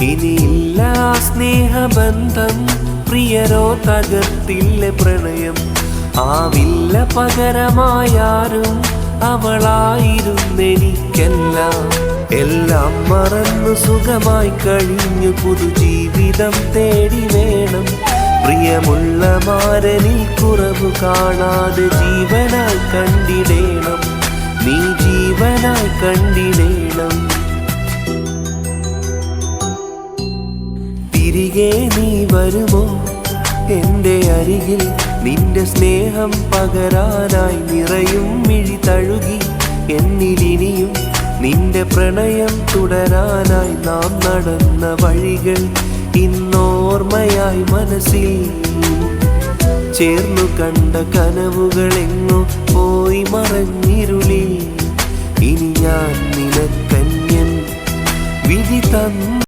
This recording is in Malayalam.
ഇനിയില്ല സ്നേഹബന്ധം, പ്രിയരോ തകർത്തില്ല പ്രണയം. ആവില്ല പകരമായാരും, അവളായിരുന്നെനിക്കെല്ലാം. എല്ലാം മറന്നു സുഖമായി കഴിഞ്ഞു പുതുജീവിതം തേടി വേണം. പ്രിയമുള്ള മാരനിൽ കുറവ് കാണാതെ ജീവനായി കണ്ടിടേണം, നീ ജീവനായി കണ്ടിടേണം. തിരികെ നീ വരുമോ എൻ്റെ അരികിൽ, നിന്റെ സ്നേഹം പകരാനായി നിറയും മിഴി തഴുകി എന്നിലിനിയും നിന്റെ പ്രണയം തുടരാനായി നാം നടന്ന വഴികൾ ഇന്നോർമ്മയായി മനസ്സിൽ ചേർന്നു കണ്ട കനവുകളെങ്ങോ പോയി മറഞ്ഞിരുളിൽ. ഇനി ഞാൻ നിനക്കന്യൻ, വിധി തന്നു